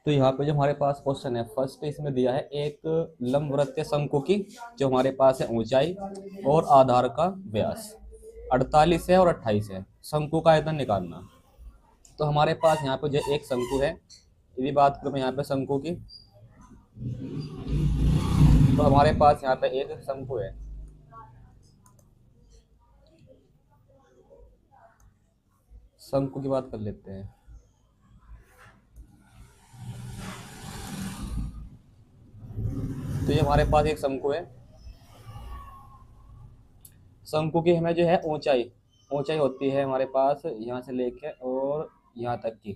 तो यहाँ पे जो हमारे पास क्वेश्चन है फर्स्ट, इसमें दिया है एक लंबवृत्तीय शंकु की जो हमारे पास है ऊंचाई और आधार का व्यास 48 है और 28 है, शंकु का आयतन निकालना। तो हमारे पास यहाँ पे जो एक शंकु है, यदि बात करूँ मैं यहाँ पे शंकु की, तो हमारे पास यहाँ पे एक शंकु है। शंकु की बात कर लेते हैं। तो ये हमारे पास एक शंकु है। शंकु की हमें जो है ऊंचाई ऊंचाई होती है हमारे पास यहाँ से लेके और यहाँ तक की।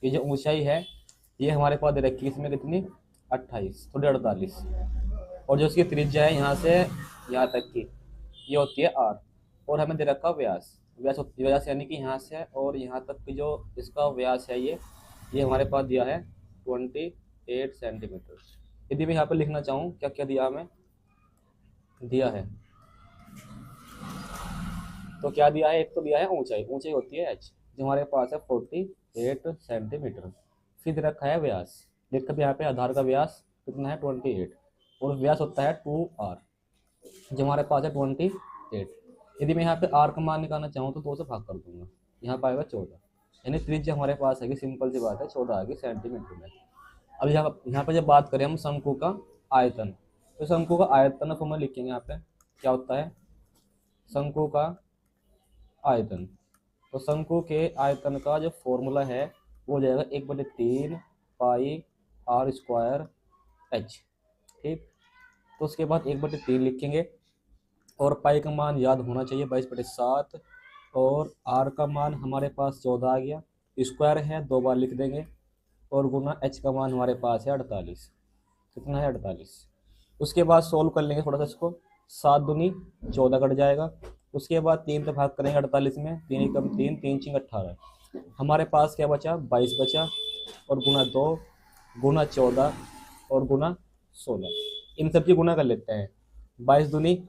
ये जो ऊंचाई है ये हमारे पास दे रखी है, इसमें कितनी 28 थोड़ी 48। और जो इसकी त्रिज्या है यहाँ से यहाँ तक की ये होती है r। और हमें दे रखा व्यास व्यास यानी कि यहाँ से और यहाँ तक की जो इसका व्यास है ये हमारे पास दिया है 28 सेंटीमीटर। यदि मैं यहाँ पर लिखना चाहूँ क्या क्या दिया हमें दिया है, तो क्या दिया है, एक तो दिया है ऊंचाई होती है h जो हमारे पास है 48 सेंटीमीटर। फिर दे रखा है व्यास, देखकर भी यहाँ पे आधार का व्यास कितना है 28 और व्यास होता है 2r जो हमारे पास है 28। यदि मैं यहाँ पे r का मान निकालना चाहूँ तो 2 से भाग कर दूंगा, यहाँ पाएगा 14, यानी त्रिज्या हमारे पास है कि सिंपल सी बात है 14 आ गई सेंटीमीटर में। अब यहाँ पर जब बात करें हम शंकु का आयतन, तो शंकु का आयतन को हम लिखेंगे यहाँ पे क्या होता है शंकु का आयतन। तो शंकु के आयतन का जो फॉर्मूला है वो हो जाएगा 1/3 पाई r स्क्वायर h। ठीक, तो उसके बाद 1/3 लिखेंगे और पाई का मान याद होना चाहिए 22/7 और r का मान हमारे पास 14 आ गया, स्क्वायर है 2 बार लिख देंगे और गुना h का मान हमारे पास है 48। कितना है 48। उसके बाद सोल्व कर लेंगे थोड़ा सा इसको, 7 दूनी 14 कट जाएगा। उसके बाद 3 से भाग करेंगे 48 में, 3 एकम 3 3 चिंग 18, हमारे पास क्या बचा 22 बचा और गुना 2 गुना 14 और गुना 16, इन सब की गुना कर लेते हैं। 22 दूनी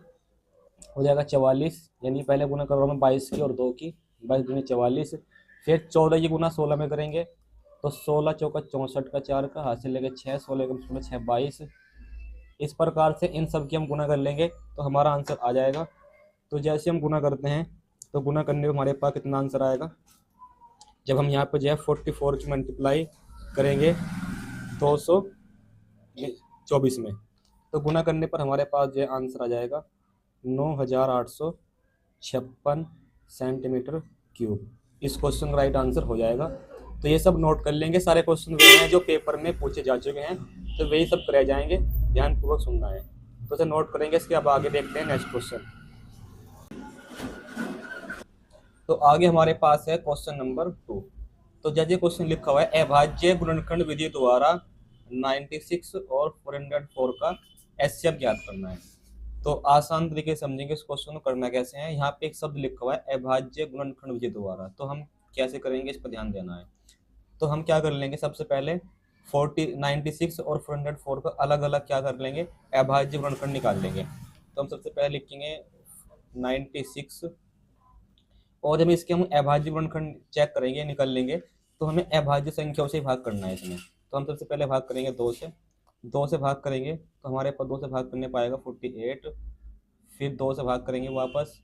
हो जाएगा 44, यानी पहले गुना कर रहा हूँ मैं 22 की और 2 की, 22 दूनी 44। फिर 14 की गुना 16 में करेंगे तो 16 चौका 64 का 4 का हाथ से लेके 6, 16 एकम 16 6 22। इस प्रकार से इन सब की हम गुना कर लेंगे तो हमारा आंसर आ जाएगा। तो जैसे हम गुना करते हैं तो गुना करने में हमारे पास कितना आंसर आएगा, जब हम यहाँ पे जो है 44 की मल्टीप्लाई करेंगे 224 में, तो गुना करने पर हमारे पास जो है आंसर आ जाएगा 9856 सेंटीमीटर क्यूब। इस क्वेश्चन का राइट आंसर हो जाएगा। तो ये सब नोट कर लेंगे, सारे क्वेश्चन वे हैं जो पेपर में पूछे जा चुके हैं, तो वही सब करे जाएंगे, ध्यानपूर्वक सुनना है। तो इसे नोट करेंगे, इसके अब आगे देखते हैं नेक्स्ट क्वेश्चन। तो आगे हमारे पास है क्वेश्चन नंबर 2। तो जैसे क्वेश्चन लिखा हुआ है अभाज्य गुणनखंड विधि द्वारा 96 और 404 का एचसीएफ ज्ञात करना है। तो आसान तरीके से समझेंगे इस क्वेश्चन को करना कैसे है। यहाँ पे एक शब्द लिखा हुआ है अभाज्य गुणनखंड विधि द्वारा, तो हम कैसे करेंगे इस पर ध्यान देना है। तो हम क्या कर लेंगे, सबसे पहले 96 और 404 का अलग अलग क्या कर लेंगे, अभाज्य गुणनखंड निकाल लेंगे। तो हम सबसे पहले लिखेंगे 96 और जब इसके हम अभाज्य गुणनखंड चेक करेंगे निकल लेंगे तो हमें अभाज्य संख्याओं से भाग करना है इसमें। तो हम सबसे पहले भाग करेंगे 2 से भाग करेंगे तो हमारे पास 2 से भाग करने पाएगा 48, फिर 2 से भाग करेंगे वापस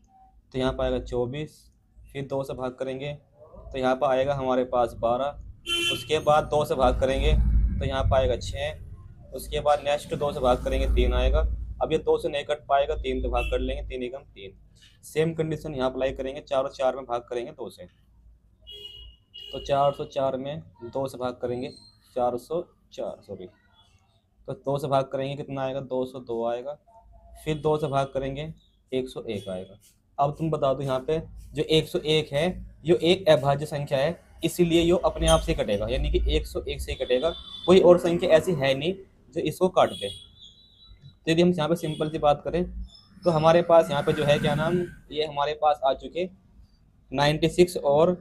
तो यहाँ पाएगा 24, फिर 2 से भाग करेंगे तो यहाँ पर आएगा हमारे पास 12, उसके बाद 2 से भाग करेंगे तो यहाँ पाएगा 6, उसके बाद नेक्स्ट 2 से भाग करेंगे 3 आएगा। अब ये 2 से नहीं कट पाएगा, 3 से भाग कर लेंगे, 3 एकम 3। सेम कंडीशन यहाँ अप्लाई करेंगे, 4 और 4 में भाग करेंगे 2 से, तो 404 में 2 से भाग करेंगे 404 सॉरी, तो 2 से भाग करेंगे कितना आएगा 202 आएगा, फिर 2 से भाग करेंगे 101 आएगा। अब तुम बता दो यहाँ पे जो 101 है ये एक अभाज्य संख्या है, इसीलिए ये अपने आप से कटेगा, यानी कि 101 से कटेगा, कोई और संख्या ऐसी है नहीं जो इसको काट दे। तो यदि हम यहाँ पे सिंपल सी बात करें तो हमारे पास यहाँ पे जो है क्या नाम, ये हमारे पास आ चुके 96 और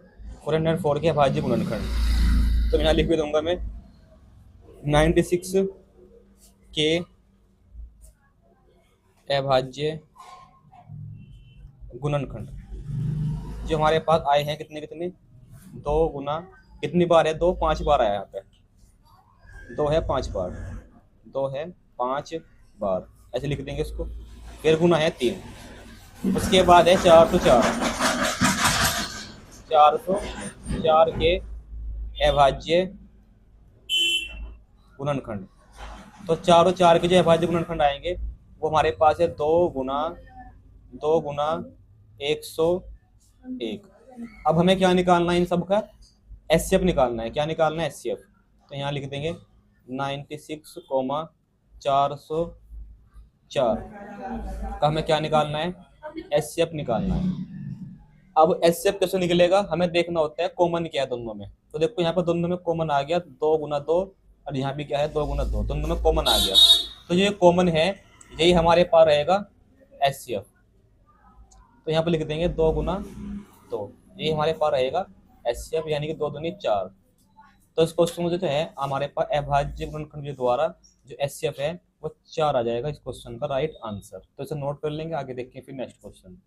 404 के अभाज्य गुणनखंड। तो यहाँ लिख भी दूंगा मैं 96 के अभाज्य गुणनखंड जो हमारे पास आए हैं कितने 2 गुना कितनी बार है 2 5 बार आया यहाँ पे, 2 है 5 बार, 2 है 5 बार, ऐसे लिख देंगे इसको। फिर गुना है 3, उसके बाद है 404, 404 के अभाज्य गुणनखंड। तो 4 और 4 के जो अभाज्य गुणनखंड आएंगे वो हमारे पास है 2 गुना 101। अब हमें क्या निकालना है इन सब का? एचसीएफ निकालना है। क्या निकालना है? एचसीएफ। तो यहाँ लिख देंगे 96,404 का हमें क्या निकालना है? एचसीएफ निकालना है। अब एचसीएफ कैसे निकलेगा? हमें देखना होता है कॉमन क्या है दोनों में। तो देखो यहाँ पर दोनों में कॉमन आ गया 2 गुना 2, और यहाँ भी क्या है 2 गुना 2, दोनों में कॉमन आ गया। तो ये कॉमन है, यही हमारे पास रहेगा एचसीएफ। तो यहाँ पर लिख देंगे 2 गुना 2, ये हमारे पास रहेगा एचसीएफ, यानी कि 2 दूनी 4। तो इस क्वेश्चन में जो है हमारे पास अभाज्य गुणनखंड द्वारा जो एचसीएफ है वो 4 आ जाएगा इस क्वेश्चन का राइट आंसर। तो इसे नोट कर लेंगे, आगे देखिए फिर नेक्स्ट क्वेश्चन।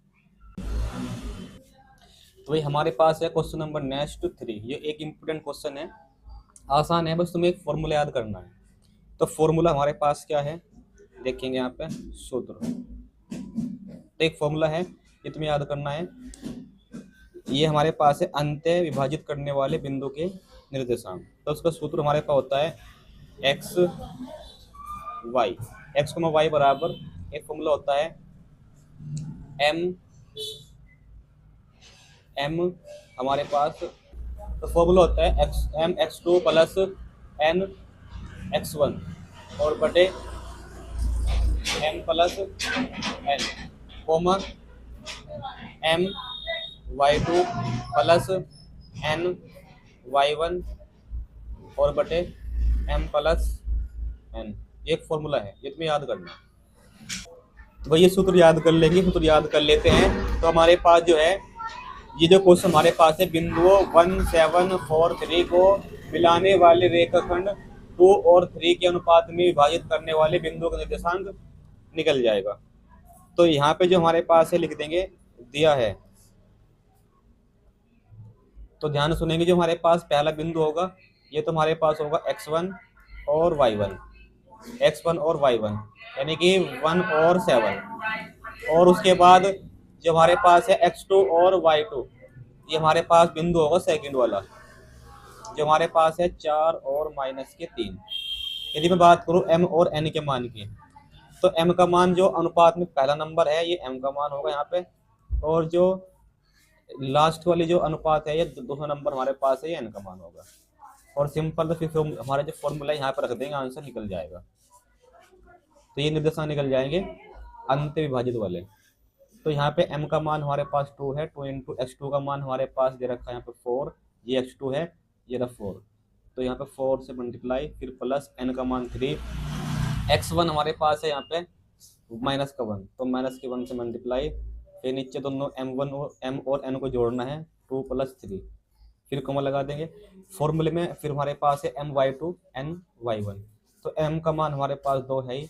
तो भाई हमारे पास है क्वेश्चन नंबर नेक्स्ट 3। ये एक इम्पोर्टेंट क्वेश्चन है, आसान है, बस तुम्हें एक फॉर्मूला याद करना है। तो फॉर्मूला हमारे पास क्या है देखेंगे यहाँ पे, सूत्र। तो एक फॉर्मूला है, ये तुम्हें याद करना है। ये हमारे पास है अंत्य विभाजित करने वाले बिंदु के निर्देशांक। तो उसका सूत्र हमारे पास होता है एक्स वाई, एक्स को वाई बराबर, एक फॉर्मूला होता है एम हमारे पास, तो फॉर्मूला होता है M X two plus N X one और बटे M plus N, comma M Y two plus N Y one और बटे एम प्लस एन। एक फॉर्मूला है, ये तुम्हें याद करना है। तो भाई ये सूत्र याद कर लेंगे, सूत्र याद कर लेते हैं। तो हमारे पास जो है ये जो क्वेश्चन हमारे पास है, बिंदुओं 1, 7, 4, 3 को मिलाने वाले रेखाखंड 2 और 3 के अनुपात में विभाजित करने वाले बिंदुओं का निर्देशांक निकल जाएगा। तो यहाँ पे जो हमारे पास है लिख देंगे दिया है। तो ध्यान सुनेंगे, जो हमारे पास पहला बिंदु होगा ये तो हमारे पास होगा x1 और y1, x1 और y1 यानी कि 1 और 7, और उसके बाद जो हमारे पास है x2 और y2, ये हमारे पास बिंदु होगा सेकंड वाला, जो हमारे पास है 4 और -3। यदि मैं बात करूं m और n के मान की, तो m का मान जो अनुपात में पहला नंबर है ये m का मान होगा यहाँ पे, और जो लास्ट वाली जो अनुपात है ये दूसरा नंबर हमारे पास है ये n का मान होगा। और सिंपल, तो फिर हमारा जो फॉर्मूला यहाँ पर रख देंगे, आंसर निकल जाएगा। तो ये निर्देशांक निकल जाएंगे अंत्य विभाजित वाले। तो यहाँ पे m का मान हमारे पास 2 है, 2 इंटू x2 का मान हमारे पास दे रखा है यहाँ पे 4, ये x2 है, ये रहा 4। तो यहाँ पे 4 से मल्टीप्लाई, फिर प्लस n का मान 3, x1 हमारे पास है यहाँ पे माइनस का 1, तो माइनस के 1 से मल्टीप्लाई, फिर नीचे दोनों m1 और m और n को जोड़ना है 2 + 3, फिर कॉमा लगा देंगे फॉर्मूले में। फिर हमारे पास है my2 n y1, तो m का मान हमारे पास 2 है ही,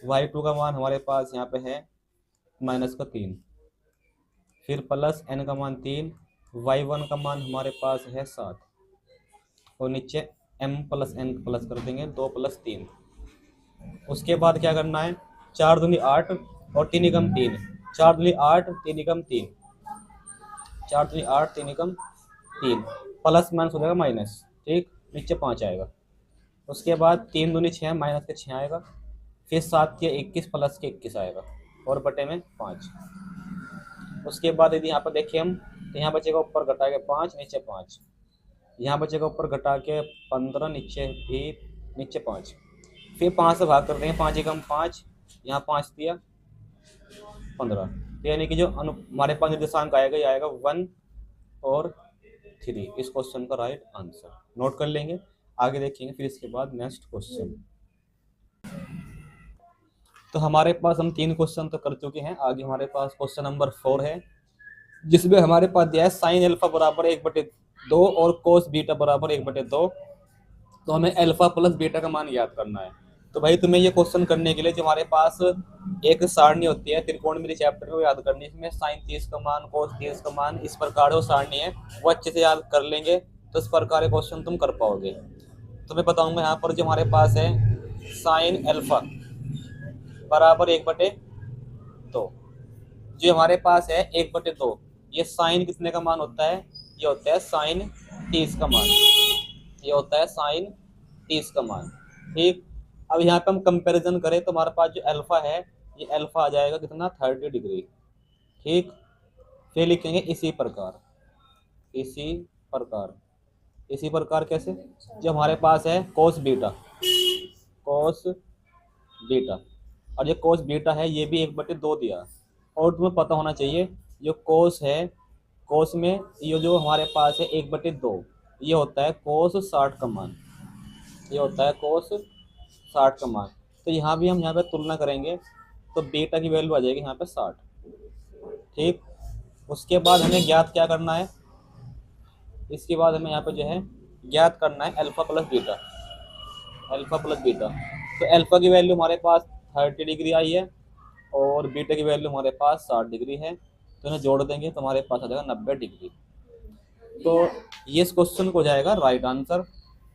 y2 का मान हमारे पास यहाँ पे है -3, फिर प्लस n का मान 3, y1 का मान हमारे पास है 7, और नीचे m + n प्लस कर देंगे 2 + 3। उसके बाद क्या करना है, 4 दूनी 8 और 3 एकम 3, 4 दूनी 8 3 एकम 3, 4 दूनी 8 3 एकम 3, प्लस माइनस हो जाएगा माइनस, ठीक, नीचे 5 आएगा। उसके बाद 3 दूनी 6 माइनस के 6 आएगा, फिर 7 के 21 प्लस के 21 आएगा, और बटे में 5। उसके बाद यदि यहाँ पर देखिए हम, तो यहाँ बचेगा ऊपर घटा के 5, नीचे 5, यहाँ बचेगा ऊपर घटा के 15, नीचे 5, फिर 5 से भाग कर देंगे, 5 एकम 5, यहाँ 5 दिया 15, यानी कि जो हमारे पास निर्देशांक आएगा ये आएगा 1 और 3, इस क्वेश्चन का राइट आंसर। नोट कर लेंगे, आगे देखेंगे फिर इसके बाद नेक्स्ट क्वेश्चन। तो हमारे पास हम 3 क्वेश्चन तो कर चुके हैं, आगे हमारे पास क्वेश्चन नंबर 4 है, जिसमें हमारे पास दिया है sin अल्फा बराबर 1/2 और cos बीटा बराबर 1/2। तो हमें अल्फा प्लस बीटा का मान याद करना है। तो भाई तुम्हें ये क्वेश्चन करने के लिए जो हमारे पास एक सारणी होती है त्रिकोणमिति चैप्टर में, वो याद करनी है। इसमें sin 30 का मान, cos 30 का मान, इस प्रकार वो सारणी है वो अच्छे से याद कर लेंगे, तो इस प्रकार क्वेश्चन तुम कर पाओगे। तो मैं बताऊंगा यहाँ पर जो हमारे पास है साइन अल्फा बराबर 1/2, जो हमारे पास है 1/2, ये साइन कितने का मान होता है, ये होता है साइन 30 का मान, ये होता है साइन 30 का मान। ठीक, अब यहाँ पे हम कंपैरिजन करें तो हमारे पास जो अल्फा है ये अल्फा आ जाएगा कितना 30 डिग्री। ठीक, फिर लिखेंगे इसी प्रकार, इसी प्रकार, इसी प्रकार कैसे, जो हमारे पास है कोस बीटा, कोस बीटा, और ये कोस बीटा है ये भी 1/2 दिया। और तुम्हें पता होना चाहिए जो कोस है, कोस में ये जो हमारे पास है 1/2 ये होता है कोस 60 का मान, ये होता है कोस 60 का मान। तो यहाँ भी हम यहाँ पे तुलना करेंगे तो बीटा की वैल्यू आ जाएगी यहाँ पे 60। ठीक, उसके बाद हमें ज्ञात क्या करना है, इसके बाद हमें यहाँ पे जो है ज्ञात करना है alpha plus beta, alpha plus beta. तो अल्फा की वैल्यू हमारे पास 30 डिग्री आई है और बीटा की वैल्यू हमारे पास 60 डिग्री है, तो इन्हें जोड़ देंगे तो हमारे पास आ जाएगा 90 डिग्री। तो ये इस क्वेश्चन को जाएगा राइट आंसर।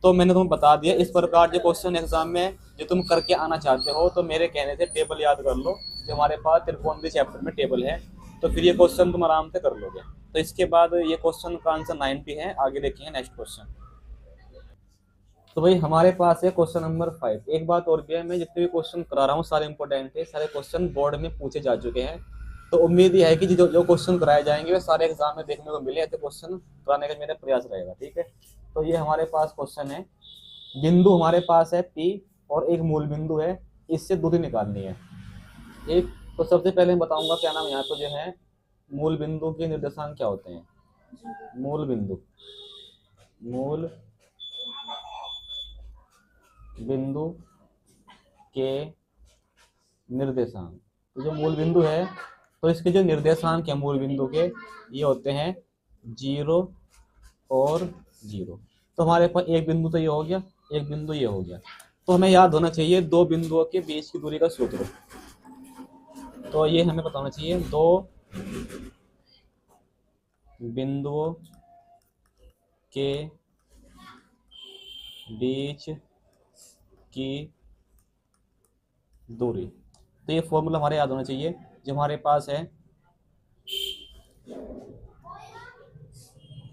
तो मैंने तुम्हें बता दिया इस प्रकार जो क्वेश्चन एग्जाम में जो तुम करके आना चाहते हो तो मेरे कहने से टेबल याद कर लो, जो हमारे पास त्रिकोणमिति चैप्टर में टेबल है, तो फिर ये क्वेश्चन तुम आराम से कर लोगे। तो इसके बाद ये क्वेश्चन का आंसर 90 है, आगे देखेंगे नेक्स्ट क्वेश्चन। तो भाई हमारे पास है क्वेश्चन नंबर 5। एक बात और भी है, मैं जितने भी क्वेश्चन करा रहा हूँ सारे इंपॉर्टेंट है, सारे क्वेश्चन बोर्ड में पूछे जा चुके हैं, तो उम्मीद ये है कि जो क्वेश्चन कराए जाएंगे वे सारे एग्जाम में देखने को मिले, ऐसे क्वेश्चन कराने का मेरा प्रयास रहेगा। ठीक है, तो ये हमारे पास क्वेश्चन है, बिंदु हमारे पास है P और एक मूल बिंदु है, इससे दूरी निकालनी है। ठीक, तो सबसे पहले मैं बताऊंगा क्या नाम यहाँ पर जो है मूल बिंदु के निर्देशांक क्या होते हैं। मूल बिंदु, मूल बिंदु के निर्देशांक, तो जो मूल बिंदु है तो इसके जो निर्देशांक है मूल बिंदु के ये होते हैं 0 और 0। तो हमारे पास एक बिंदु तो ये हो गया, एक बिंदु ये हो गया, तो हमें याद होना चाहिए दो बिंदुओं के बीच की दूरी का सूत्र। तो ये हमें पता होना चाहिए, दो बिंदुओं के बीच की दूरी, तो ये फॉर्मूला हमारे याद होना चाहिए, जो हमारे पास है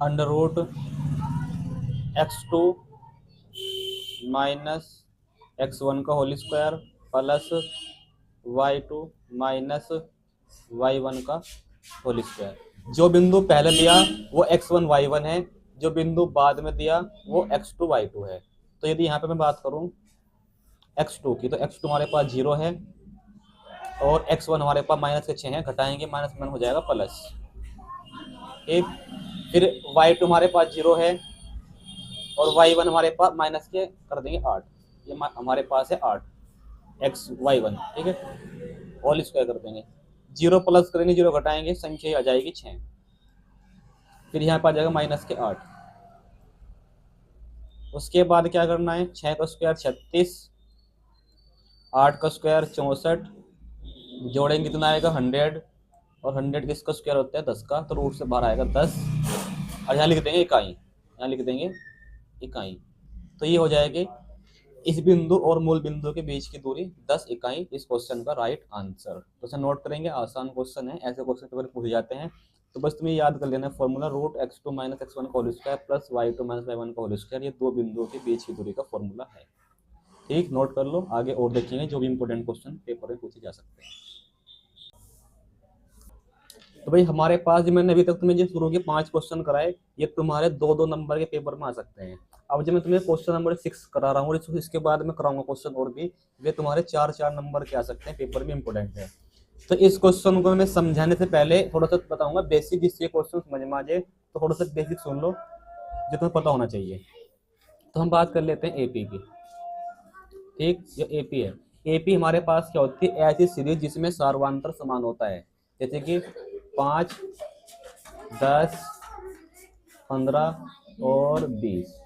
√x2 माइनस x1 का whole square plus y2 minus y1 का होल स्क्वायर। जो बिंदु पहले दिया वो x1 y1 है, जो बिंदु बाद में दिया वो x2 y2 है। तो यदि यहाँ पे मैं बात करूँ x2 की, तो x2 हमारे पास 0 है और x1 हमारे पास माइनस के 6 है, घटाएंगे माइनस में हो जाएगा प्लस। एक फिर y2 हमारे पास 0 है और y1 हमारे पास माइनस के कर देंगे 8, ये हमारे पास है 8 y1। ठीक है, होल स्क्वायर कर देंगे, 0 प्लस करेंगे 0 घटाएंगे संख्या आ जाएगी 6, फिर यहाँ पर आ जाएगा माइनस के 8। उसके बाद क्या करना है, 6 का स्क्वायर 36, 8 का स्क्वायर 64, जोड़ेंगे कितना आएगा 100, और 100 किसका स्क्वायर होता है 10 का, तो रूट से बाहर आएगा 10, और यहाँ लिख देंगे इकाई, यहाँ लिख देंगे इकाई। तो ये हो जाएगी इस बिंदु और मूल बिंदु के बीच की दूरी 10 इकाई, इस क्वेश्चन का राइट आंसर। तो इसे नोट करेंगे, आसान क्वेश्चन है, ऐसे क्वेश्चन पेपर पूछे जाते हैं, तो बस तुम्हें याद कर लेना है फॉर्मूला √x2 माइनस x1 का whole square plus y2 minus y1 का होल स्क्वायर, ये दो बिंदुओं के बीच की दूरी का फॉर्मूला है। ठीक, नोट कर लो, आगे और देखेंगे जो भी इंपॉर्टेंट क्वेश्चन पेपर में पूछे जा सकते हैं। तो भाई हमारे पास जो मैंने अभी तक तुम्हें जो शुरू के 5 क्वेश्चन कराए ये तुम्हारे 2-2 नंबर के पेपर में आ सकते हैं। अब जब मैं तुम्हें क्वेश्चन नंबर 6 करा रहा हूँ, इसके बाद मैं कराऊंगा क्वेश्चन और भी, वे तुम्हारे 4-4 नंबर के आ सकते हैं, पेपर में इंपॉर्टेंट है। तो इस क्वेश्चन को मैं समझाने से पहले थोड़ा सा बताऊंगा बेसिक, जिससे क्वेश्चन समझ में आ जाए, तो थोड़ा सा बेसिक सुन लो जो तुम्हें पता होना चाहिए। तो हम बात कर लेते हैं एपी की। ठीक, जो एपी है, एपी हमारे पास क्या होती है, ऐसी सीरीज जिसमें सार्वंतर समान होता है, जैसे कि 5, 10, 15 और 20।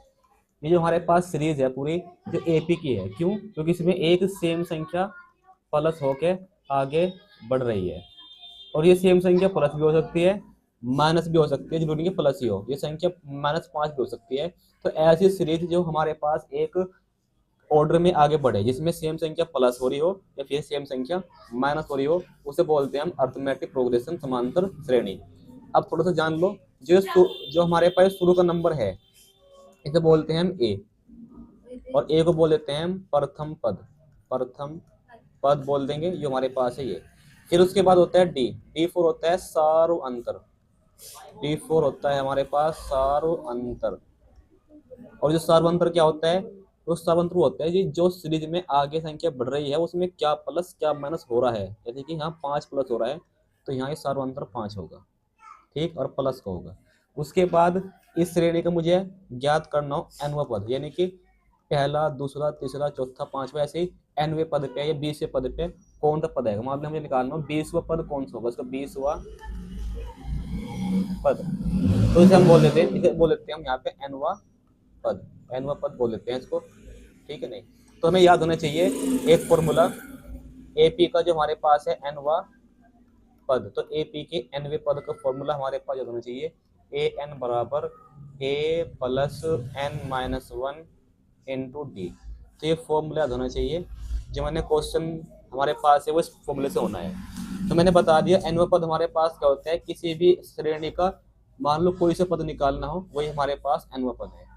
ये जो हमारे पास सीरीज है पूरी जो एपी की है, क्यों, क्योंकि इसमें एक सेम संख्या प्लस होके आगे बढ़ रही है, और ये सेम संख्या प्लस भी हो सकती है माइनस भी हो सकती है, जरूरी नहीं प्लस ही हो, ये संख्या -5 भी हो सकती है। तो ऐसी सीरीज जो हमारे पास एक ऑर्डर में आगे बढ़े, जिसमें सेम संख्या प्लस हो रही हो या फिर सेम संख्या माइनस हो रही हो, उसे बोलते हैं हम अर्थमेटिक प्रोग्रेशन, समांतर श्रेणी। अब थोड़ा सा जान लो, जो हमारे पास शुरू का नंबर है इसे बोलते हैं हम ए, और ए को बोल देते हैं हम प्रथम पद, प्रथम पद बोल देंगे, जो हमारे पास है ये। फिर उसके बाद होता है डी4 होता है सारू अंतर, डी4 होता है हमारे पास सारू अंतर। और जो सारू अंतर क्या होता है, तो सारू अंतर होता है जी जो सीरीज में आगे संख्या बढ़ रही है उसमें क्या प्लस क्या माइनस हो रहा है। जैसे कि यहाँ 5 प्लस हो रहा है तो यहाँ ये सारू अंतर 5 होगा, ठीक, और प्लस का होगा। उसके बाद इस श्रेणी का मुझे ज्ञात करना हो nवां पद, यानी कि पहला, दूसरा, तीसरा, चौथा, पांचवा, ऐसे ही nवें पद पे या 20वें पद पे कौन सा पद है, मान लो मुझे निकालना हो 20वां पद कौन सा होगा, इसका 20वां पद। तो इसे हम बोल देते हैं, इसे बोल देते हैं हम यहाँ पे nवां पद, nवां पद बोल देते हैं इसको, ठीक है नहीं। तो हमें याद होना चाहिए एक फॉर्मूला एपी का जो हमारे पास है nवां पद, तो एपी के nवें पद का फॉर्मूला हमारे पास याद होना चाहिए ए एन बराबर a plus n minus 1 into d. तो ये फॉर्मूला याद होना चाहिए, जो मैंने क्वेश्चन हमारे पास है वो इस फॉर्मूले से होना है। तो मैंने बता दिया nवां पद हमारे पास क्या होता है, किसी भी श्रेणी का मान लो कोई से पद निकालना हो वही हमारे पास nवां पद है।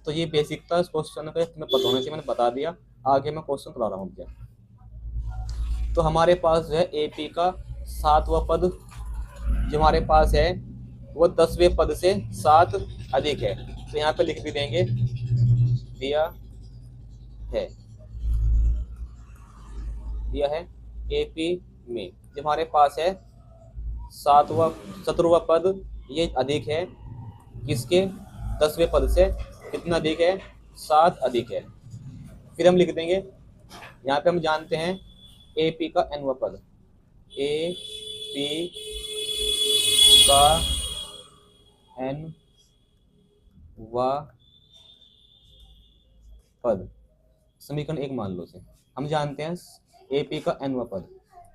तो ये बेसिक था इस क्वेश्चन का, तुम्हें पता होना चाहिए, मैंने बता दिया। आगे मैं क्वेश्चन करा रहा हूँ क्या। तो हमारे पास जो है एपी का 7वां पद जो हमारे पास है वो 10वें पद से 7 अधिक है, तो यहाँ पे लिख भी देंगे, दिया है एपी में जो हमारे पास है 17वां पद ये अधिक है किसके, 10वें पद से, कितना अधिक है, 7 अधिक है। फिर हम लिख देंगे, यहाँ पे हम जानते हैं एपी का nवां पद, एपी का nवां पद, समीकरण 1 मान लो से हम जानते हैं एपी का nवां पद,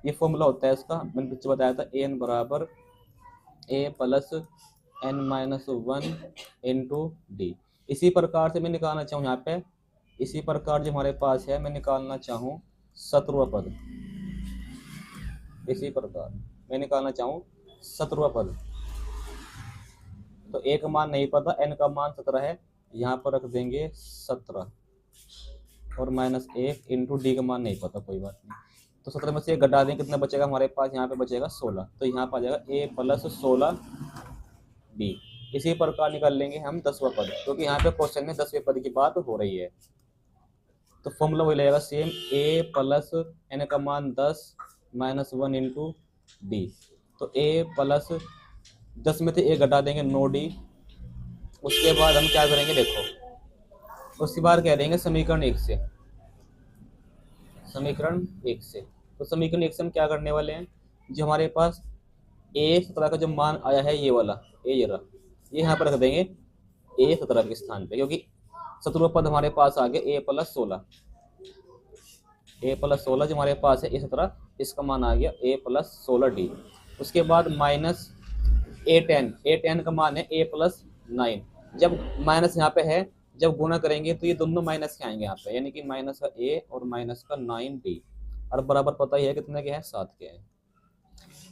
ये फॉर्मूला होता है इसका, मैंने पीछे बताया था एन बराबर a plus n minus 1 into d. इसी प्रकार से मैं निकालना चाहूँ यहाँ पे, इसी प्रकार जो हमारे पास है मैं निकालना चाहूँ 17वां पद, इसी प्रकार मैं निकालना चाहूँ 17वां पद। तो ए का मान नहीं पता, एन का मान 17 है, यहाँ पर रख देंगे 17 और माइनस 1 इंटू डी का मान नहीं पता, कोई बात नहीं। तो 17 में से 1 घटा देंगे, कितना बचेगा हमारे पास, यहाँ पे बचेगा 16, तो यहाँ पर आ जाएगा ए प्लस 16 डी। इसी प्रकार निकाल लेंगे हम 10वां पद, क्योंकि यहाँ पे क्वेश्चन में 10वें पद की बात हो रही है। तो फॉर्मूला वही लगेगा सेम, ए प्लस एन का मान 10 माइनस 1 इंटू डी। तो ए प्लस 10 में से 1 घटा देंगे 9 डी। उसके बाद हम क्या करेंगे, देखो उसके बाद कह देंगे समीकरण 1 से, समीकरण 1 से। तो समीकरण 1 से हम क्या करने वाले हैं, जो हमारे पास ए 17 का जो मान आया है ये वाला, ये जरा ये यहाँ पर रख देंगे ए 17 के स्थान पे, क्योंकि 17वां पद हमारे पास आ गया ए प्लस 16, ए प्लस 16 जो हमारे पास है ए 17, इसका मान आ गया ए प्लस 16 डी। उसके बाद माइनस ए 10 का मान है ए प्लस 9। जब माइनस यहाँ पे है, जब गुणा करेंगे तो ये दोनों माइनस के आएंगे यहाँ पे, यानी कि माइनस का ए और माइनस का 9 डी, और बराबर पता ही है कितने के हैं, 7 के हैं।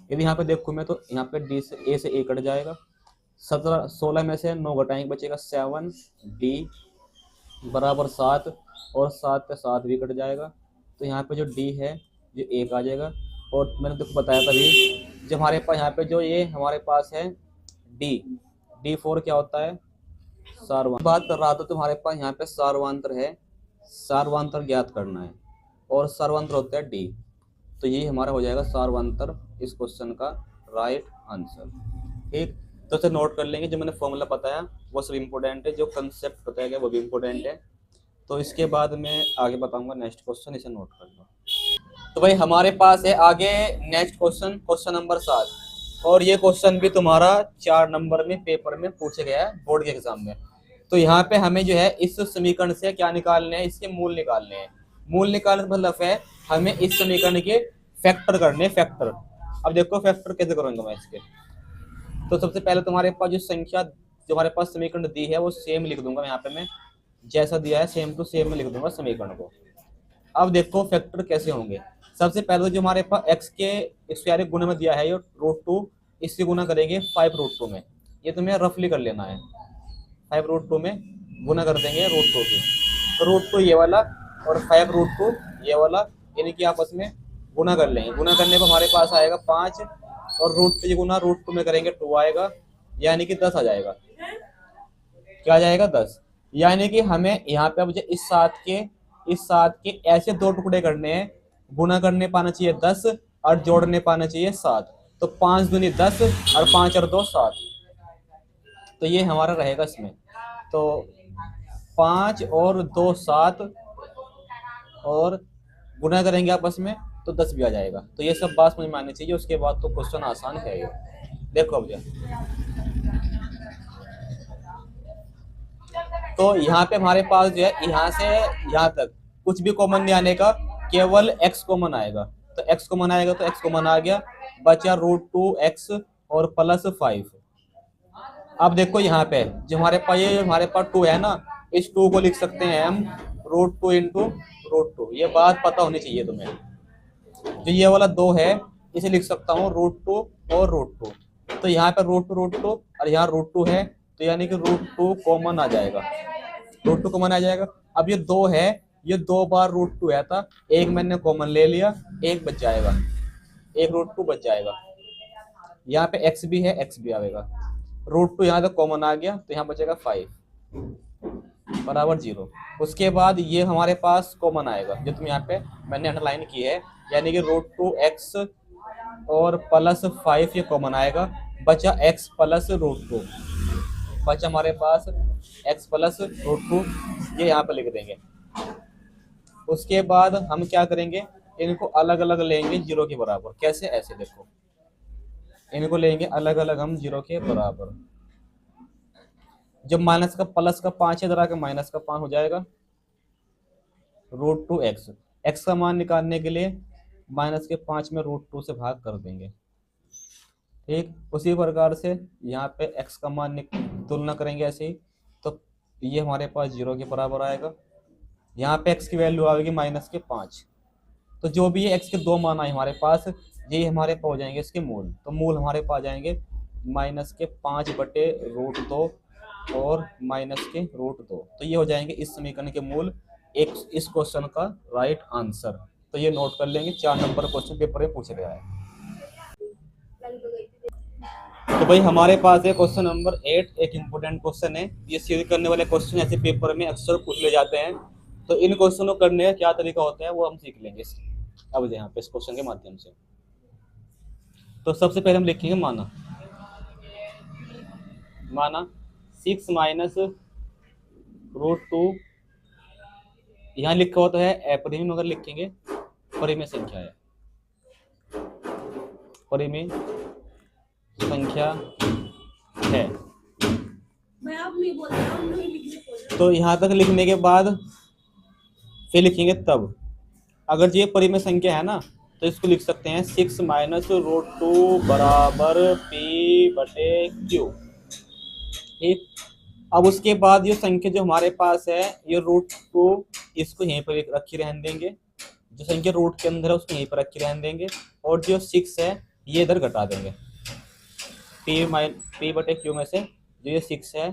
यदि यहाँ पे देखूँ मैं तो यहाँ पे डी से ए से ए कट जाएगा, 16 में से 9 घटाएंगे बचेगा 7 डी बराबर 7, और 7 पे 7 भी कट जाएगा, तो यहाँ पे जो डी है जो 1 आ जाएगा। और मैंने तुमको बताया था भी, जब हमारे पास यहाँ पे जो ये हमारे पास है D4 क्या होता है, सार्वधातुक बात कर रहा था, तुम्हारे पास यहाँ पे सार्वधातुक है, सार्वधातुक ज्ञात करना है, और सार्वधातुक होता है डी। तो ये हमारा हो जाएगा सार्वधातुक इस क्वेश्चन का राइट आंसर, ठीक। तो इसे नोट कर लेंगे, जो मैंने फॉर्मूला बताया वो सब इम्पोर्टेंट है, जो कंसेप्ट बताया गया वो भी इम्पोर्टेंट है। तो इसके बाद मैं आगे बताऊंगा नेक्स्ट क्वेश्चन, इसे नोट कर लो। तो भाई हमारे पास है आगे नेक्स्ट क्वेश्चन, क्वेश्चन नंबर 7, और ये क्वेश्चन भी तुम्हारा 4 नंबर में पेपर में पूछा गया है बोर्ड के एग्जाम में। तो यहाँ पे हमें जो है इस समीकरण से क्या निकालने हैं, इसके मूल निकालने हैं। मूल निकालने का मतलब है हमें इस समीकरण के फैक्टर करने, फैक्टर। अब देखो फैक्टर कैसे करूंगा मैं इसके, तो सबसे पहले तुम्हारे पास जो संख्या जो हमारे पास समीकरण दी है वो सेम लिख दूंगा यहाँ पे मैं, जैसा दिया है सेम टू सेम में लिख दूंगा समीकरण को। अब देखो फैक्टर कैसे होंगे। सबसे पहले जो हमारे पास x के स्क्वायर गुना में दिया है ये √2, इससे गुना करेंगे 5√2 में, ये तुम्हें रफली कर लेना है। 5√2 में गुना कर देंगे √2 से, तो √2 ये वाला और 5√2 ये वाला, यानी कि आपस में गुना कर लेंगे। गुना करने पर हमारे पास आएगा 5 और √3 गुना √2 में करेंगे 2 आएगा, यानी कि 10 आ जाएगा। क्या आ जाएगा 10। यानी कि हमें यहाँ पे अब इस 7 के ऐसे 2 टुकड़े करने हैं, गुना करने पाना चाहिए 10 और जोड़ने पाना चाहिए 7, तो 5 दूनी 10 और 5 और 2 7, तो ये हमारा रहेगा इसमें। तो 5 और 2 7 और गुना करेंगे आपस में तो 10 भी आ जाएगा। तो ये सब बात मुझे माननी चाहिए, उसके बाद तो क्वेश्चन आसान है ये। देखो अब तो यहाँ पे हमारे पास जो है यहाँ से यहाँ तक कुछ भी कॉमन नहीं आने का, केवल x कॉमन आएगा। तो x कॉमन आएगा तो x कॉमन आ गया, बचा √2x और प्लस 5। अब देखो यहाँ पे जो हमारे पास 2 है ना, इस 2 को लिख सकते हैं हम √2 इंटू √2। ये बात पता होनी चाहिए तुम्हें। जो ये वाला 2 है इसे लिख सकता हूँ √2 और √2। तो यहाँ पे √2 और यहाँ √2 है, तो यानी कि √2 कॉमन आ जाएगा, √2 कॉमन आ जाएगा। अब ये 2 है, ये 2 बार √2 आया था, एक मैंने कॉमन ले लिया, एक बच जाएगा, एक √2 बच जाएगा। यहाँ पे x भी है, x भी आएगा, √2 यहाँ तक कॉमन आ गया, तो यहाँ बचेगा 5 बराबर 0। उसके बाद ये हमारे पास कॉमन आएगा जो तुम यहाँ पे मैंने अंडरलाइन की है, यानी कि √2x और प्लस 5 ये कॉमन आएगा, बचा x प्लस √2, बचा हमारे पास x प्लस √2, ये यहाँ पे लिख देंगे। उसके बाद हम क्या करेंगे, इनको अलग अलग लेंगे 0 के बराबर। कैसे? ऐसे देखो, इनको लेंगे अलग अलग हम 0 के बराबर। जब माइनस का प्लस का 5 इधर आके माइनस का 5 हो जाएगा, √2x, x का मान निकालने के लिए माइनस के 5 में √2 से भाग कर देंगे। ठीक, उसी प्रकार से यहाँ पे x का मान तुलना करेंगे ऐसे ही, तो ये हमारे पास 0 के बराबर आएगा। यहाँ पे x की वैल्यू आएगी माइनस के 5, तो जो भी x के 2 मान आए हमारे पास, ये हमारे पास हो जाएंगे इसके मूल। तो मूल हमारे पास जाएंगे माइनस के 5 बटे √2 और माइनस के √2, तो ये हो जाएंगे इस समीकरण के मूल, एक इस क्वेश्चन का राइट आंसर। तो ये नोट कर लेंगे, 4 नंबर क्वेश्चन पेपर में पूछ गया है। तो भाई हमारे पास है क्वेश्चन नंबर 8, एक इम्पोर्टेंट क्वेश्चन है। ये सीधे करने वाले क्वेश्चन ऐसे पेपर में अक्सर पूछ ले जाते हैं, तो इन क्वेश्चन को करने का क्या तरीका होता है वो हम सीख लेंगे अब यहाँ पे इस क्वेश्चन के माध्यम से। तो सबसे पहले हम लिखेंगे माना 6 माइनस √2, यहाँ लिखा होता है अपरिमेय, मगर लिखेंगे परिमेय संख्या है, परिमेय संख्या है। तो यहाँ तक लिखने के बाद फिर लिखेंगे तब, अगर ये परिमेय संख्या है ना तो इसको लिख सकते हैं 6 माइनस √2 बराबर p बटे q। ठीक, अब उसके बाद ये संख्या जो हमारे पास है ये √2, इसको यहीं पर रखी रहने देंगे, जो संख्या रूट के अंदर है उसको यहीं पर रखी रहने देंगे, और जो 6 है ये इधर घटा देंगे, p बटे q में से जो ये 6 है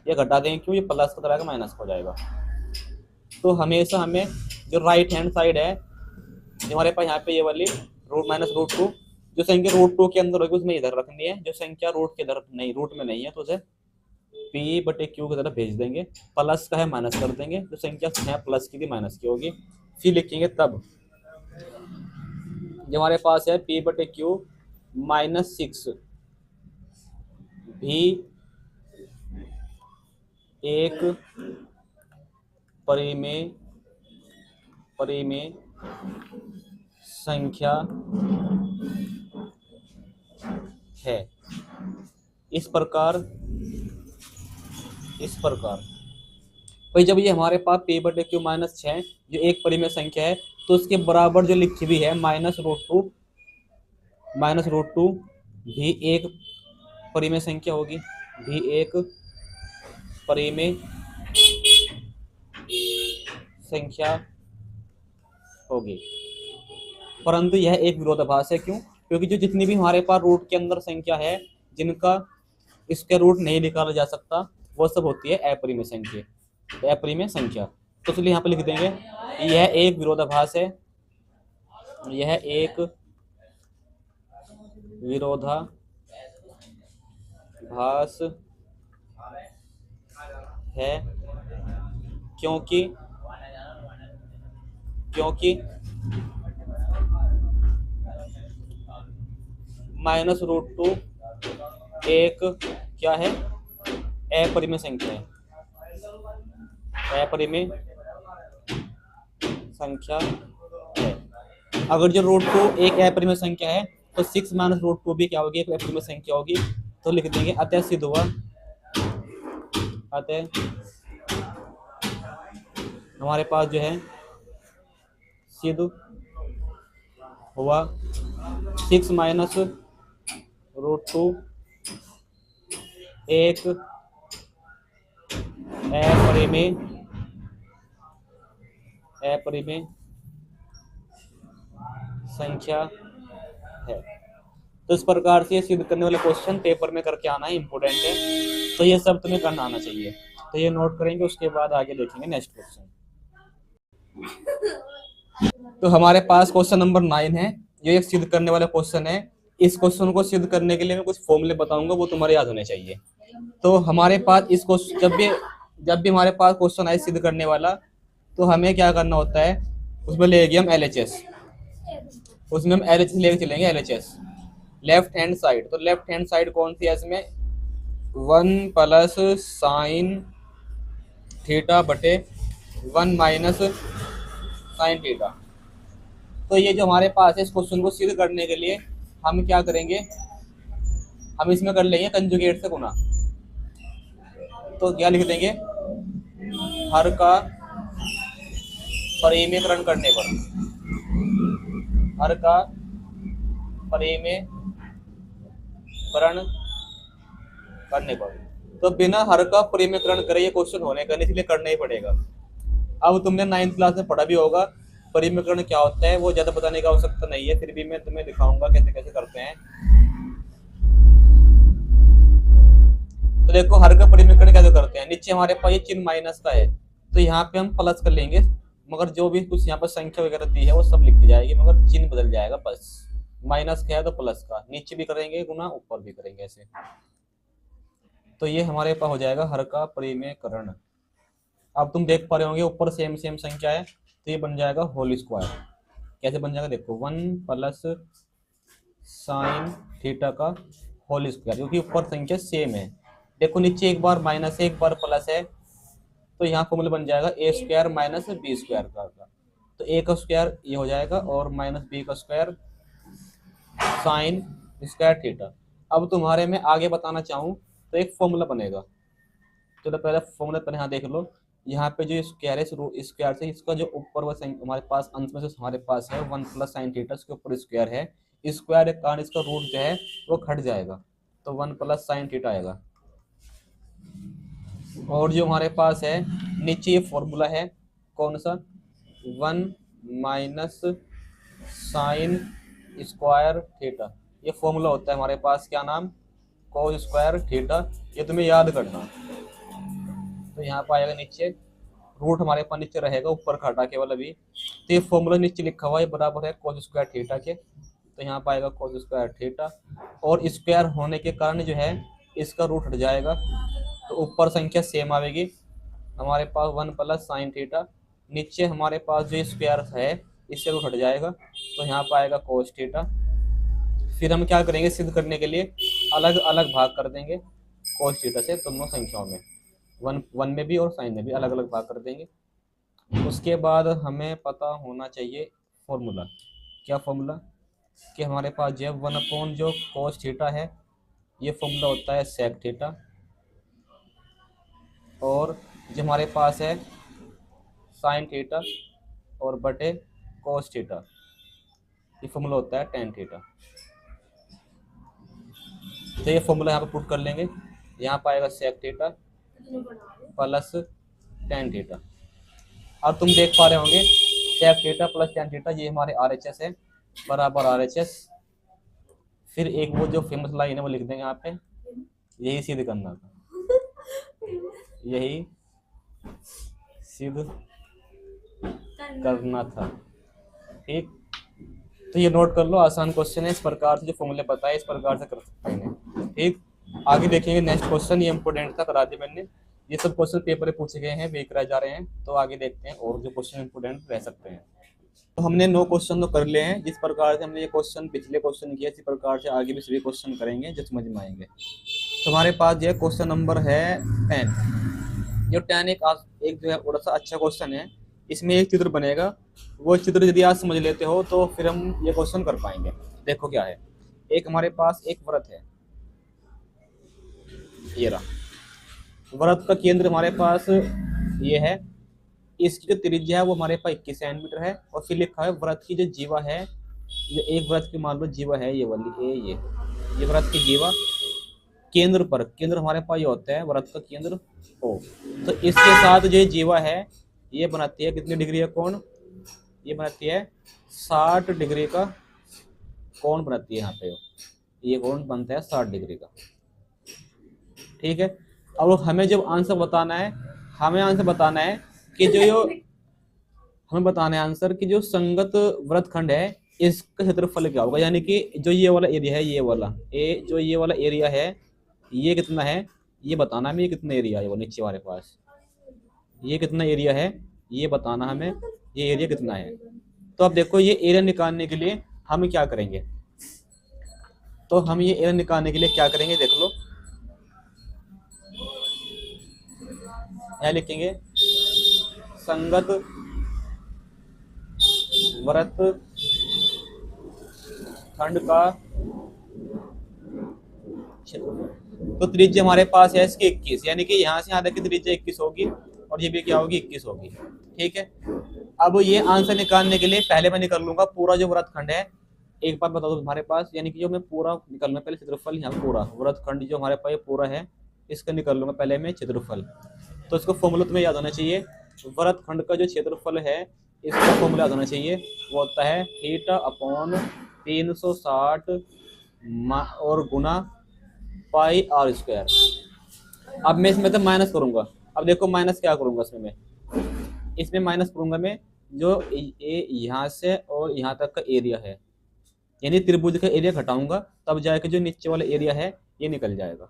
ये घटा देंगे, क्यों, ये प्लस का तरह का माइनस हो जाएगा। तो हमेशा हमें जो राइट हैंड साइड है हमारे पास यहाँ पे ये वाली -√2, जो संख्या √2 के अंदर होगी उसमें इधर रखनी है, जो संख्या रूट के अंदर नहीं, रूट में नहीं है तो उसे p बटे q की तरफ भेज देंगे, प्लस का है माइनस कर देंगे, जो संख्या है प्लस की थी माइनस की होगी। फिर लिखेंगे तब, जो हमारे पास है p बटे q -6 भी एक परिमेय संख्या है। इस प्रकार भाई जब ये हमारे पास p बटे q -6 जो एक परिमेय संख्या है, तो उसके बराबर जो लिखी हुई है -√2 भी एक परिमेय संख्या होगी, भी एक परिमेय संख्या होगी। परंतु यह एक विरोधाभास है। क्यों? क्योंकि जो जितनी भी हमारे पास रूट के अंदर संख्या है जिनका इसके रूट नहीं निकाला जा सकता, वो सब होती है अपरिमेय संख्या, अपरिमेय संख्या। तो इसलिए यहाँ पे लिख देंगे यह एक विरोधाभास है, यह एक विरोधाभास है, क्योंकि -√2 एक क्या है, अपरिमेय संख्या है, अपरिमेय संख्या है। अगर जो √2 एक अपरिमेय संख्या है तो 6 - √2 भी क्या होगी, एक अपरिमेय संख्या होगी। तो लिख देंगे अतः सिद्ध हुआ, अतः हमारे पास जो है सिद्ध हुआ 6 - √2 एक अपरिमेय संख्या है। तो इस प्रकार से सिद्ध करने वाले क्वेश्चन पेपर में करके आना है, इंपॉर्टेंट है। तो ये सब तुम्हें करना आना चाहिए। तो ये नोट करेंगे, उसके बाद आगे देखेंगे नेक्स्ट क्वेश्चन। तो हमारे पास क्वेश्चन नंबर 9 है, ये एक सिद्ध करने वाला क्वेश्चन है। इस क्वेश्चन को सिद्ध करने के लिए मैं कुछ फॉर्मूले बताऊंगा, वो तुम्हारे याद होने चाहिए। तो हमारे पास इस क्वेश्चन जब भी हमारे पास क्वेश्चन आए सिद्ध करने वाला, तो हमें क्या करना होता है, उसमें लेंगे हम LHS, उसमें हम LHS लेके चलेंगे, LHS लेफ्ट हैंड साइड। तो लेफ्ट हैंड साइड कौन सी है इसमें, 1 + sin थीटा बटे 1 - sin थीटा। तो ये जो हमारे पास है, इस क्वेश्चन को सिद्ध करने के लिए हम क्या करेंगे, हम इसमें कर लेंगे कंजुगेट से गुना। तो क्या लिख देंगे, हर का परिमेयकरण करने पर, हर का परिमेयकरण करने पर। तो बिना हर का परिमेयकरण करे ये क्वेश्चन होने का नहीं, इसलिए करना ही पड़ेगा। अब तुमने 9th क्लास में पढ़ा भी होगा परिमेयकरण क्या होता है, वो ज्यादा बताने की आवश्यकता नहीं है, फिर भी मैं तुम्हें दिखाऊंगा कैसे कैसे करते हैं। तो देखो हर का परिमेयकरण कैसे करते हैं, नीचे हमारे पास ये चिन्ह माइनस का है, तो यहाँ पे हम प्लस कर लेंगे, मगर जो भी कुछ यहाँ पर संख्या वगैरह दी है वो सब लिख दी जाएगी, मगर चिन्ह बदल जाएगा बस। माइनस का है तो प्लस का, नीचे भी करेंगे गुना, ऊपर भी करेंगे ऐसे। तो ये हमारे पास हो जाएगा हर का परिमेयकरण। अब तुम देख पा रहे होंगे ऊपर सेम सेम संख्या है, तो ये बन जाएगा होल स्क्वायर। कैसे बन जाएगा, देखो 1 + sin थीटा का होल स्क्वायर, क्योंकि ऊपर संख्या सेम है। देखो नीचे एक बार माइनस है एक बार प्लस है, तो यहाँ फॉर्मूला बन जाएगा a² - b² का। तो a का स्क्वायर ये हो जाएगा और -b का स्क्वायर साइन स्क्वायर थीटा। अब तुम्हारे में आगे बताना चाहूँ तो एक फॉर्मूला बनेगा। चलो पहले फॉर्मूला पर यहाँ देख लो, यहाँ पे जो स्क्वायर है, स्क्वायर से इसका जो ऊपर वो हमारे पास अंश में से हमारे पास है 1 + sin थीटा, इसके ऊपर स्क्वायर है, स्क्वायर के कारण इसका रूट जो है वो घट जाएगा, तो 1 + sin थीटा आएगा। और जो हमारे पास है नीचे ये फॉर्मूला है कौन सा, 1 - sin स्क्वायर थीटा, ये फॉर्मूला होता है हमारे पास, क्या नाम, cos स्क्वायर थीटा। ये तुम्हें याद करना। तो यहाँ पर आएगा नीचे, रूट हमारे पास नीचे रहेगा, ऊपर घटा केवल अभी। तो ये फॉर्मूला नीचे लिखा हुआ है, बराबर है cos स्क्वायर थीटा के। तो यहाँ पर आएगा cos स्क्वायर थीटा, और स्क्वायर होने के कारण जो है इसका रूट हट जाएगा, तो ऊपर संख्या सेम आएगी हमारे पास 1 + sin थीटा, नीचे हमारे पास जो स्क्वायर है इससे रूट हट जाएगा, तो यहाँ पर आएगा cos थीटा। फिर हम क्या करेंगे, सिद्ध करने के लिए अलग अलग भाग कर देंगे cos थीटा से, दोनों संख्याओं में, वन में भी और साइन में भी अलग अलग भाग कर देंगे। उसके बाद हमें पता होना चाहिए फॉर्मूला, क्या फॉर्मूला, कि हमारे पास जो 1 जो cos थीटा है, ये फॉर्मूला होता है sec थीटा, और जो हमारे पास है sin थीटा और बटे cos थीटा, ये फॉर्मूला होता है tan थीटा। तो ये फॉर्मूला यहाँ पे पुट कर लेंगे। यहाँ पर आएगा sec theta plus tan theta. अब तुम देख पा रहे होंगे sec theta plus tan theta ये हमारे RHS है, बराबर RHS। फिर एक वो जो फेमस लाइन है वो लिख देंगे यहाँ पे, यही सिद्ध करना था, यही सिद्ध करना था। ठीक, तो ये नोट कर लो, आसान क्वेश्चन है। इस प्रकार से जो फॉर्मूले बताए इस प्रकार से कर सकते हैं। ठीक, आगे देखेंगे नेक्स्ट क्वेश्चन, ये इंपोर्टेंट था, करा दिया मैंने। ये सब क्वेश्चन पेपर में पूछे गए हैं, वे कराए जा रहे हैं। तो आगे देखते हैं और जो क्वेश्चन इंपोर्टेंट रह सकते हैं। तो हमने 9 क्वेश्चन तो कर लिए हैं। जिस प्रकार से हमने ये क्वेश्चन पिछले क्वेश्चन किया, इसी प्रकार से आगे भी सभी क्वेश्चन करेंगे जो समझ में आएंगे। तो हमारे पास ये क्वेश्चन नंबर है 10। जो 10 एक जो है थोड़ा सा अच्छा क्वेश्चन है। इसमें एक चित्र बनेगा, वो चित्र यदि आप समझ लेते हो तो फिर हम ये क्वेश्चन कर पाएंगे। देखो क्या है, एक हमारे पास एक व्रत है, ये रहा। व्रत का केंद्र हमारे पास ये है, इसकी जो त्रिज्या है वो हमारे पास 21 सेंटीमीटर है। और फिर लिखा है व्रत की जो जीवा है, ये एक व्रत की मान लो जीवा है, ये वाली ये व्रत की जीवा केंद्र पर, केंद्र हमारे पास ये होता है व्रत का केंद्र O। तो इसके साथ जो जीवा है ये बनाती है कितनी डिग्री का कोण, ये बनाती है 60 डिग्री का कोण बनाती है। यहाँ पे ये कोण बनता है 60 डिग्री का। ठीक है, अब हमें जब आंसर बताना है, हमें आंसर बताना है कि हमें बताना है आंसर कि जो संगत व्रतखंड है इसका क्षेत्रफल क्या होगा। यानी कि जो ये वाला एरिया है, ये वाला जो ये वाला एरिया है ये कितना है, ये बताना हमें। ये कितना एरिया है वो नीचे हमारे पास, ये कितना एरिया है ये बताना हमें, ये एरिया कितना है। तो अब देखो ये एरिया निकालने के लिए हम क्या करेंगे, तो हम ये एरिया निकालने के लिए क्या करेंगे, देख लो। यहाँ लिखेंगे संगत व्रत खंड का क्षेत्रफल। तो त्रिज्या हमारे पास है इसकी 21, यानी कि यहाँ से यहाँ तक की त्रिज्या 21 होगी और ये भी क्या होगी 21 होगी। ठीक है, अब ये आंसर निकालने के लिए पहले मैं निकाल लूंगा पूरा जो व्रतखंड है। एक बात बता दो तुम्हारे पास, यानी कि जो मैं पूरा निकालूंगा पहले क्षेत्रफल, यहाँ पूरा व्रतखंड जो हमारे पास ये पूरा है इसका निकाल लूंगा पहले मैं क्षेत्रफल। तो इसको फॉर्मूला तुम्हें याद होना चाहिए, व्रतखंड का जो क्षेत्रफल है इसका फॉर्मूला याद होना चाहिए, वो होता है थीटा अपॉन 360 और गुना पाई आर स्क्वायर। अब मैं इसमें तो माइनस करूंगा। अब देखो माइनस क्या करूंगा इसमें माइनस करूंगा मैं जो यहाँ से और यहाँ तक का एरिया है, यानी त्रिभुज का एरिया घटाऊंगा तब जाके जो नीचे वाला एरिया है ये निकल जाएगा।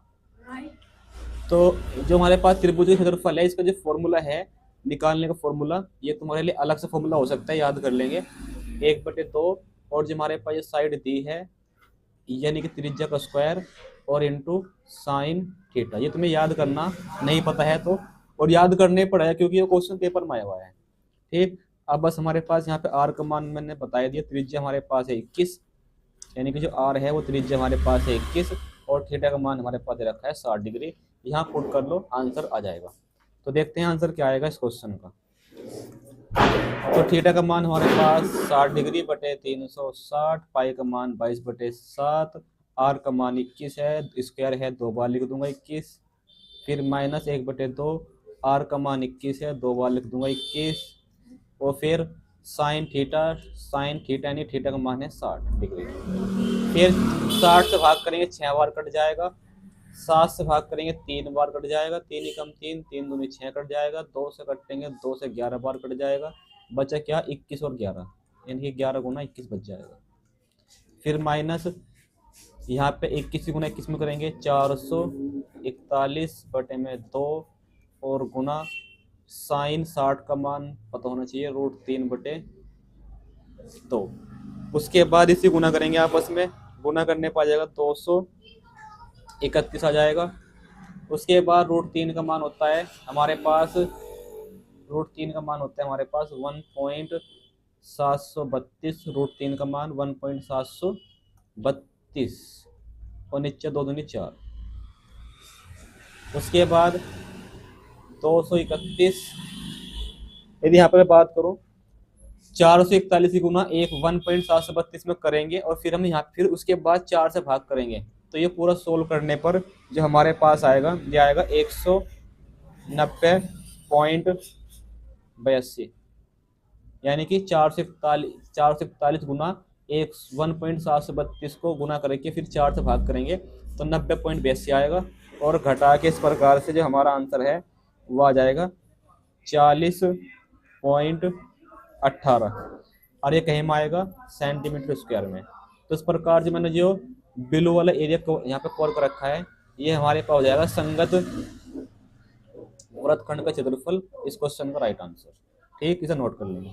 तो जो हमारे पास त्रिभुज का क्षेत्रफल है इसका जो फॉर्मूला है निकालने का फॉर्मूला, ये तुम्हारे लिए अलग से फॉर्मूला हो सकता है, याद कर लेंगे 1/2 और जो हमारे पास ये साइड दी है यानी कि त्रिज्या का स्क्वायर और इंटू साइन थीटा। ये तुम्हें याद करना नहीं पता है तो, और याद करने पड़ेगा क्योंकि ये क्वेश्चन पेपर में आया हुआ है। ठीक, अब बस हमारे पास यहाँ पे आर का मान मैंने बता दिया, त्रिज्या हमारे पास है 21, यानी कि जो आर है वो त्रिज्या हमारे पास है 21 और थीटा का मान हमारे पास दे रखा है 60 डिग्री। यहाँ पुट कर लो, आंसर आ जाएगा। तो देखते हैं आंसर क्या आएगा इस क्वेश्चन का। तो थीटा का मान हमारे पास 60 डिग्री बटे 360, पाई का मान 22/7, आर का मान 21 है, स्क्वायर है 2 बार लिख दूंगा 21, फिर माइनस 1/2, आर का मान 21 है 2 बार लिख दूंगा 21, और फिर साइन थीटा यानी थीटा का मान है 60 डिग्री। फिर 60 से भाग करेंगे 6 बार कट जाएगा, 7 से भाग करेंगे 3 बार कट जाएगा, 3 एकम 3, 3 दूनी 6 कट जाएगा, 2 से कटेंगे 2 से 11 बार कट जाएगा, बचा क्या 21 और 11, यानी कि 11 गुना 21 बच जाएगा। फिर माइनस यहाँ पे 21 गुना 21 में करेंगे 441 बटे में 2 और गुना साइन 60 का मान पता होना चाहिए √3/2। उसके बाद इसी गुना करेंगे आपस में, गुना करने पर आ जाएगा 231 आ जाएगा। उसके बाद √3 का मान होता है हमारे पास, √3 का मान होता है हमारे पास 1.732, √3 का मान 1.732 और नीचे 2 दूनी 4। उसके बाद 231, यदि यहाँ पर बात करूँ 441 की गुना 1.732 में करेंगे और फिर हम यहाँ फिर उसके बाद 4 से भाग करेंगे तो ये पूरा सोल्व करने पर जो हमारे पास आएगा ये आएगा 190.82, यानी कि 441 गुना 1.732 को गुना करके फिर 4 से भाग करेंगे तो 90.82 आएगा। और घटा के इस प्रकार से जो हमारा आंसर है वो आ जाएगा 40.18, और ये कहीं में आएगा सेंटीमीटर स्क्वायर में। तो इस प्रकार जो मैंने जो बिलो वाला एरिया को यहाँ पे कॉल कर रखा है, ये हमारे पास हो जाएगा संगत वृत्तखंड का क्षेत्रफल, इस क्वेश्चन का राइट आंसर। ठीक, इसे नोट कर लेंगे।